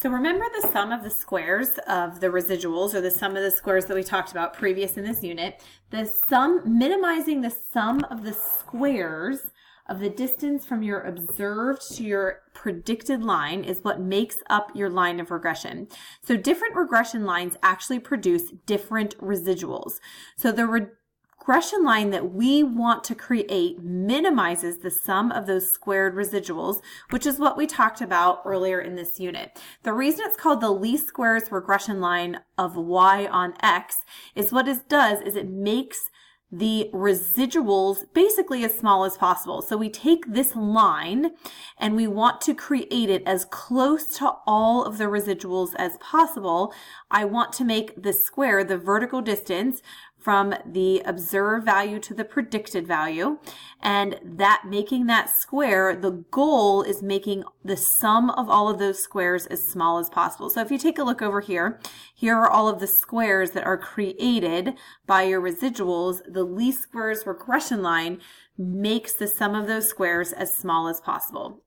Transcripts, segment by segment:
So remember the sum of the squares of the residuals, or the sum of the squares that we talked about previous in this unit. The sum, minimizing the sum of the squares of the distance from your observed to your predicted line is what makes up your line of regression. So different regression lines actually produce different residuals. So the regression line that we want to create minimizes the sum of those squared residuals, which is what we talked about earlier in this unit. The reason it's called the least squares regression line of y on x is what it does is it makes the residuals basically as small as possible. So we take this line and we want to create it as close to all of the residuals as possible. I want to make the square, the vertical distance from the observed value to the predicted value, and that making that square, the goal is making the sum of all of those squares as small as possible. So if you take a look over here, here are all of the squares that are created by your residuals. The least squares regression line makes the sum of those squares as small as possible.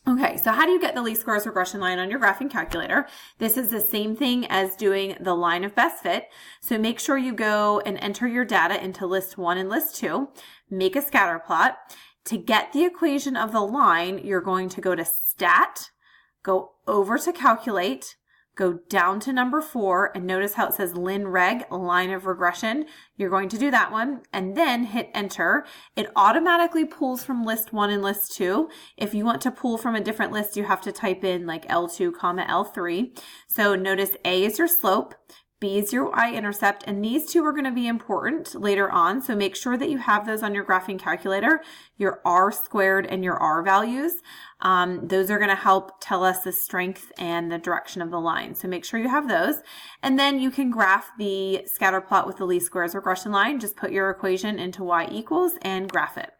Okay, so how do you get the least squares regression line on your graphing calculator? This is the same thing as doing the line of best fit. So make sure you go and enter your data into list 1 and list 2. Make a scatter plot. To get the equation of the line, you're going to go to Stat, go over to Calculate, go down to number 4, and notice how it says LinReg, line of regression. You're going to do that one, and then hit enter. It automatically pulls from list 1 and list 2. If you want to pull from a different list, you have to type in like L2, L3. So notice A is your slope, B is your y-intercept, and these two are going to be important later on, so make sure that you have those on your graphing calculator, your r squared and your r values. Those are going to help tell us the strength and the direction of the line, so make sure you have those. And then you can graph the scatter plot with the least squares regression line. Just put your equation into y equals and graph it.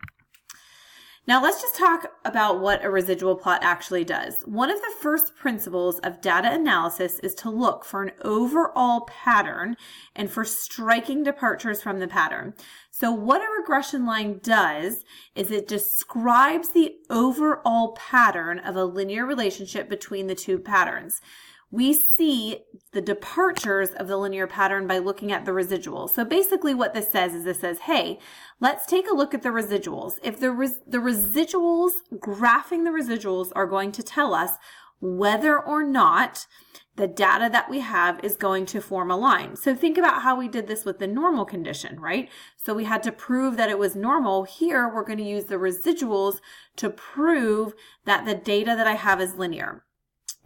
Now let's just talk about what a residual plot actually does. One of the first principles of data analysis is to look for an overall pattern and for striking departures from the pattern. So what a regression line does is it describes the overall pattern of a linear relationship between the two patterns. We see the departures of the linear pattern by looking at the residuals. So basically what this says is this says, hey, let's take a look at the residuals. If the residuals, graphing the residuals are going to tell us whether or not the data that we have is going to form a line. So think about how we did this with the normal condition, right? So we had to prove that it was normal. Here, we're going to use the residuals to prove that the data that I have is linear.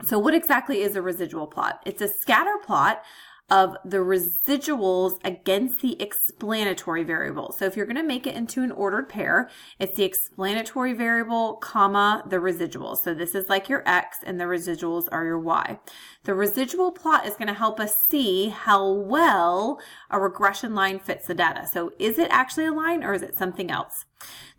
So what exactly is a residual plot? It's a scatter plot of the residuals against the explanatory variable. So if you're going to make it into an ordered pair, it's the explanatory variable, comma, the residuals. So this is like your x and the residuals are your y. The residual plot is going to help us see how well a regression line fits the data. So is it actually a line or is it something else?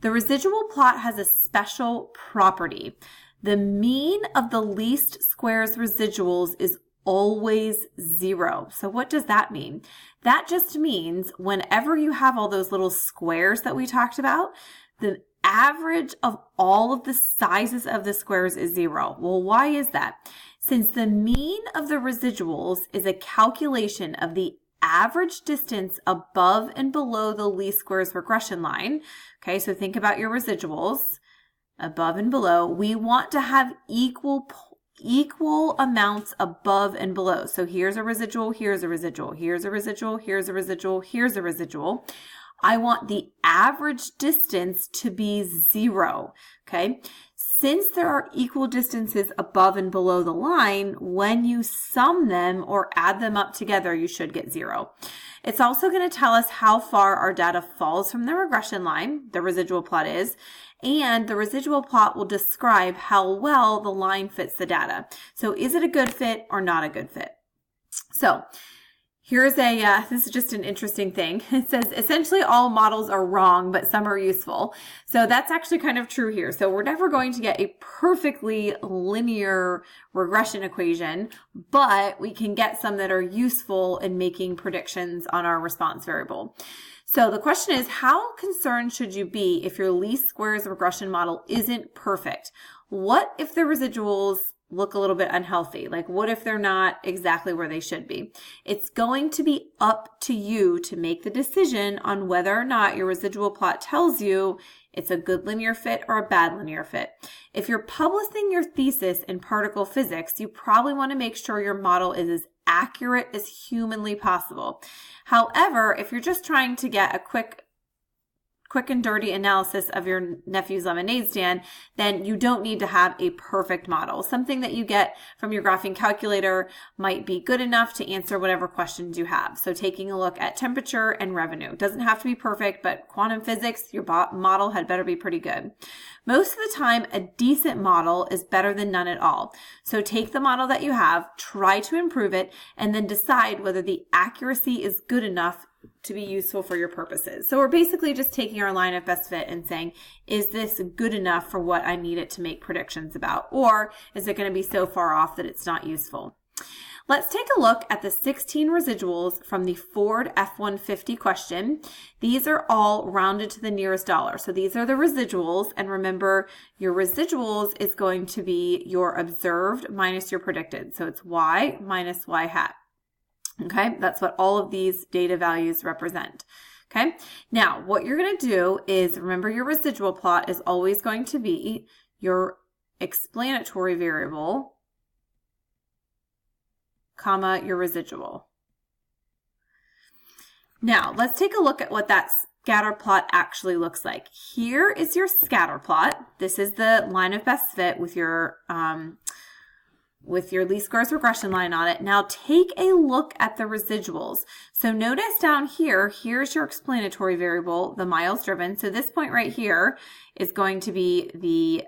The residual plot has a special property. The mean of the least squares residuals is always 0. So what does that mean? That just means whenever you have all those little squares that we talked about, the average of all of the sizes of the squares is 0. Well, why is that? Since the mean of the residuals is a calculation of the average distance above and below the least squares regression line. Okay, so think about your residuals. Above and below, we want to have equal amounts above and below. So here's a residual, here's a residual, here's a residual, here's a residual, here's a residual. I want the average distance to be 0, okay? Since there are equal distances above and below the line, when you sum them or add them up together, you should get 0. It's also going to tell us how far our data falls from the regression line, the residual plot is, and the residual plot will describe how well the line fits the data. So is it a good fit or not a good fit? So here's this is just an interesting thing. It says essentially all models are wrong, but some are useful. So that's actually kind of true here. So we're never going to get a perfectly linear regression equation, but we can get some that are useful in making predictions on our response variable. So the question is, how concerned should you be if your least squares regression model isn't perfect? What if the residuals look a little bit unhealthy? Like, what if they're not exactly where they should be? It's going to be up to you to make the decision on whether or not your residual plot tells you it's a good linear fit or a bad linear fit. If you're publishing your thesis in particle physics, you probably want to make sure your model is as accurate as humanly possible. However, if you're just trying to get a quick and dirty analysis of your nephew's lemonade stand, then you don't need to have a perfect model. Something that you get from your graphing calculator might be good enough to answer whatever questions you have. So taking a look at temperature and revenue. Doesn't have to be perfect, but quantum physics, your model had better be pretty good. Most of the time, a decent model is better than none at all. So take the model that you have, try to improve it, and then decide whether the accuracy is good enough to be useful for your purposes. So we're basically just taking our line of best fit and saying, is this good enough for what I need it to make predictions about? Or is it going to be so far off that it's not useful? Let's take a look at the 16 residuals from the Ford F-150 question. These are all rounded to the nearest dollar. So these are the residuals. And remember, your residuals is going to be your observed minus your predicted. So it's Y minus Y hat. Okay, that's what all of these data values represent. Okay, now what you're going to do is, remember, your residual plot is always going to be your explanatory variable, comma, your residual. Now, let's take a look at what that scatter plot actually looks like. Here is your scatter plot. This is the line of best fit with your least squares regression line on it. Now take a look at the residuals. So notice down here, here's your explanatory variable, the miles driven. So this point right here is going to be the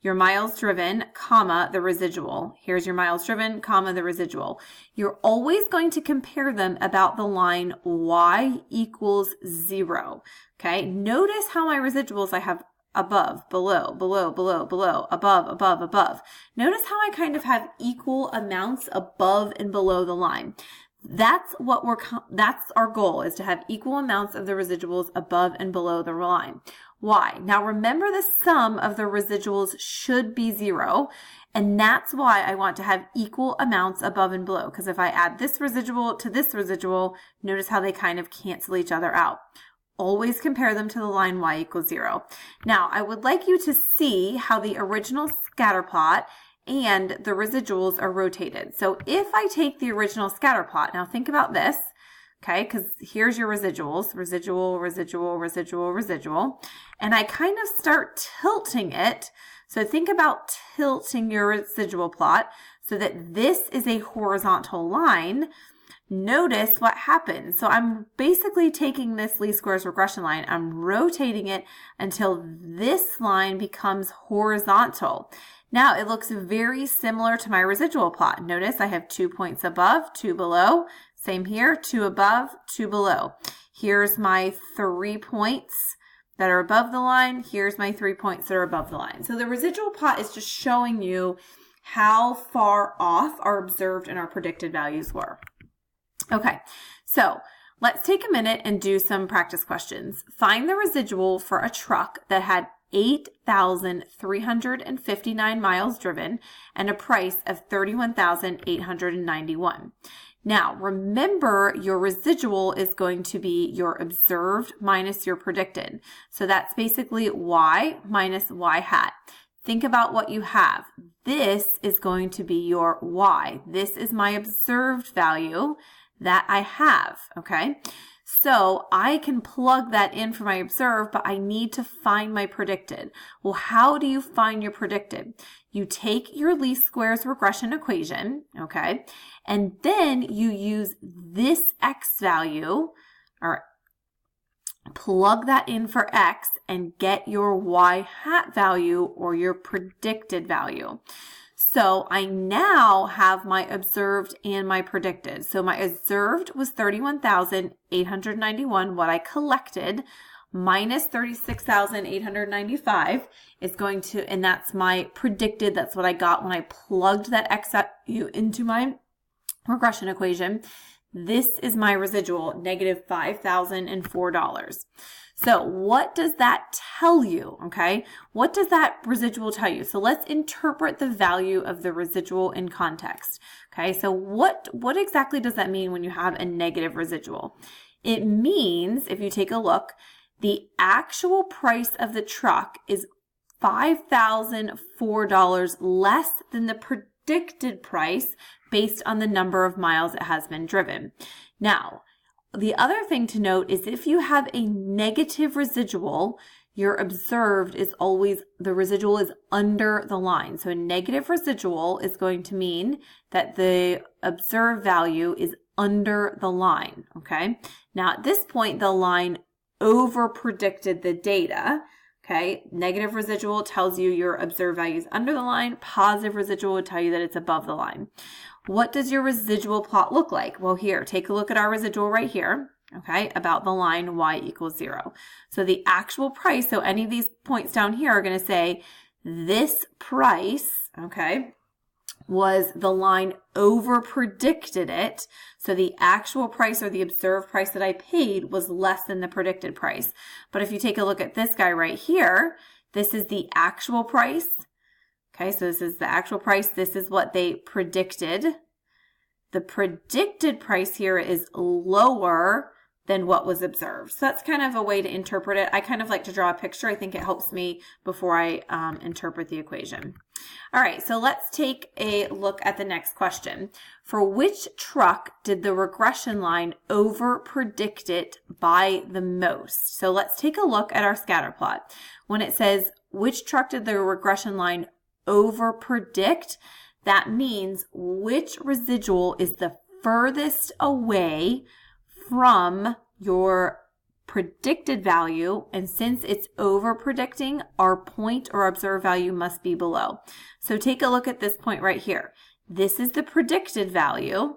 your miles driven, comma, the residual. Here's your miles driven, comma, the residual. You're always going to compare them about the line y equals 0. Okay, notice how my residuals I have above, below, below, below, below, above, above, above. Notice how I kind of have equal amounts above and below the line. That's our goal, is to have equal amounts of the residuals above and below the line. Why? Now remember, the sum of the residuals should be 0, and that's why I want to have equal amounts above and below, because if I add this residual to this residual, notice how they kind of cancel each other out. Always compare them to the line y equals 0. Now, I would like you to see how the original scatter plot and the residuals are rotated. So if I take the original scatter plot, now think about this, okay, because here's your residuals, residual, residual, residual, residual, and I kind of start tilting it. So think about tilting your residual plot so that this is a horizontal line. Notice what happens. So I'm basically taking this least squares regression line, I'm rotating it until this line becomes horizontal. Now it looks very similar to my residual plot. Notice I have 2 points above, 2 below. Same here, 2 above, 2 below. Here's my 3 points that are above the line. Here's my 3 points that are above the line. So the residual plot is just showing you how far off our observed and our predicted values were. Okay, so let's take a minute and do some practice questions. Find the residual for a truck that had 8,359 miles driven and a price of $31,891. Now, remember, your residual is going to be your observed minus your predicted. So that's basically y minus y hat. Think about what you have. This is going to be your y. This is my observed value that I have, okay? So I can plug that in for my observed, but I need to find my predicted. Well, how do you find your predicted? You take your least squares regression equation, okay? And then you use this x value, or plug that in for x and get your y hat value or your predicted value. So I now have my observed and my predicted. So my observed was 31,891, what I collected, minus 36,895 is going to, and that's my predicted. That's what I got when I plugged that x value into my regression equation. This is my residual, negative $5,004. So what does that tell you, okay? What does that residual tell you? So let's interpret the value of the residual in context, okay? So what exactly does that mean when you have a negative residual? It means, if you take a look, the actual price of the truck is $5,004 less than the predicted price based on the number of miles it has been driven. Now, the other thing to note is if you have a negative residual, your observed is always, the residual is under the line. So a negative residual is going to mean that the observed value is under the line, okay? Now at this point, the line over predicted the data, okay? Negative residual tells you your observed value is under the line. Positive residual would tell you that it's above the line. What does your residual plot look like? Well, here, take a look at our residual right here, okay, about the line y equals 0. So the actual price, so any of these points down here are going to say this price, okay, was the line over predicted it. So the actual price or the observed price that I paid was less than the predicted price. But if you take a look at this guy right here, this is the actual price. Okay, so this is the actual price. This is what they predicted. The predicted price here is lower than what was observed. So that's kind of a way to interpret it. I kind of like to draw a picture. I think it helps me before I interpret the equation. All right, so let's take a look at the next question. For which truck did the regression line over predict it by the most? So let's take a look at our scatter plot. When it says which truck did the regression line over predict, that means which residual is the furthest away from your predicted value, and since it's over predicting, our point or observed value must be below. So take a look at this point right here. This is the predicted value.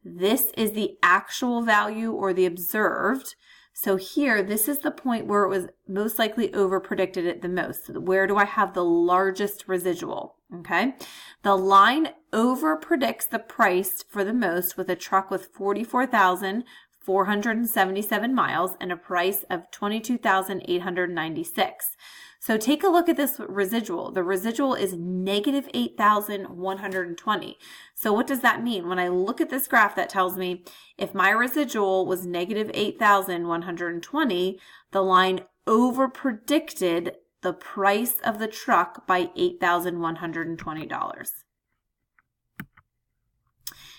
This is the actual value or the observed. So here, this is the point where it was most likely over predicted it the most. Where do I have the largest residual? Okay. The line over predicts the price for the most with a truck with 44,477 miles and a price of 22,896. So take a look at this residual. The residual is negative 8,120. So what does that mean? When I look at this graph, that tells me if my residual was negative 8,120, the line over predicted the price of the truck by $8,120.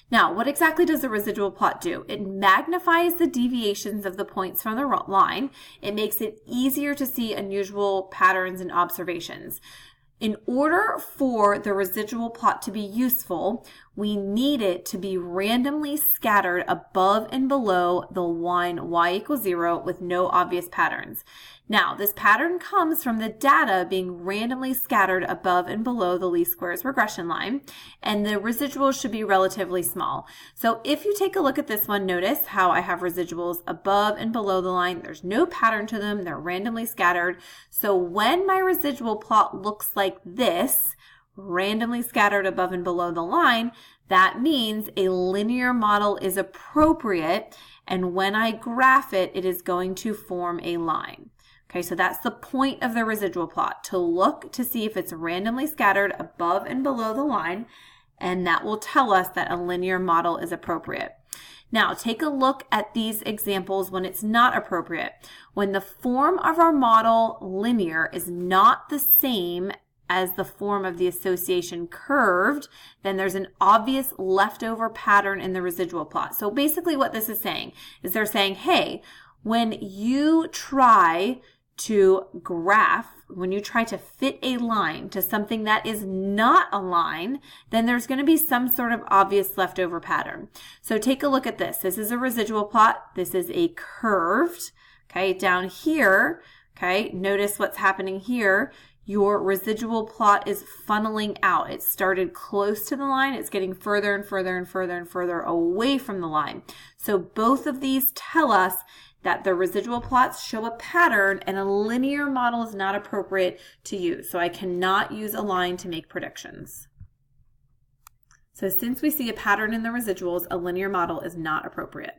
Now, what exactly does the residual plot do? It magnifies the deviations of the points from the line. It makes it easier to see unusual patterns and observations. In order for the residual plot to be useful, we need it to be randomly scattered above and below the line y equals 0 with no obvious patterns. Now, this pattern comes from the data being randomly scattered above and below the least squares regression line, and the residuals should be relatively small. So if you take a look at this one, notice how I have residuals above and below the line. There's no pattern to them. They're randomly scattered. So when my residual plot looks like this, randomly scattered above and below the line, that means a linear model is appropriate, and when I graph it, it is going to form a line. Okay, so that's the point of the residual plot, to look to see if it's randomly scattered above and below the line, and that will tell us that a linear model is appropriate. Now, take a look at these examples when it's not appropriate. When the form of our model linear is not the same as the form of the association curved, then there's an obvious leftover pattern in the residual plot. So basically what this is saying is they're saying, hey, when you try to graph, when you try to fit a line to something that is not a line, then there's going to be some sort of obvious leftover pattern. So take a look at this. This is a residual plot. This is a curved, okay, down here, okay, notice what's happening here. Your residual plot is funneling out. It started close to the line. It's getting further and further and further and further away from the line. So both of these tell us that the residual plots show a pattern and a linear model is not appropriate to use. So I cannot use a line to make predictions. So since we see a pattern in the residuals, a linear model is not appropriate.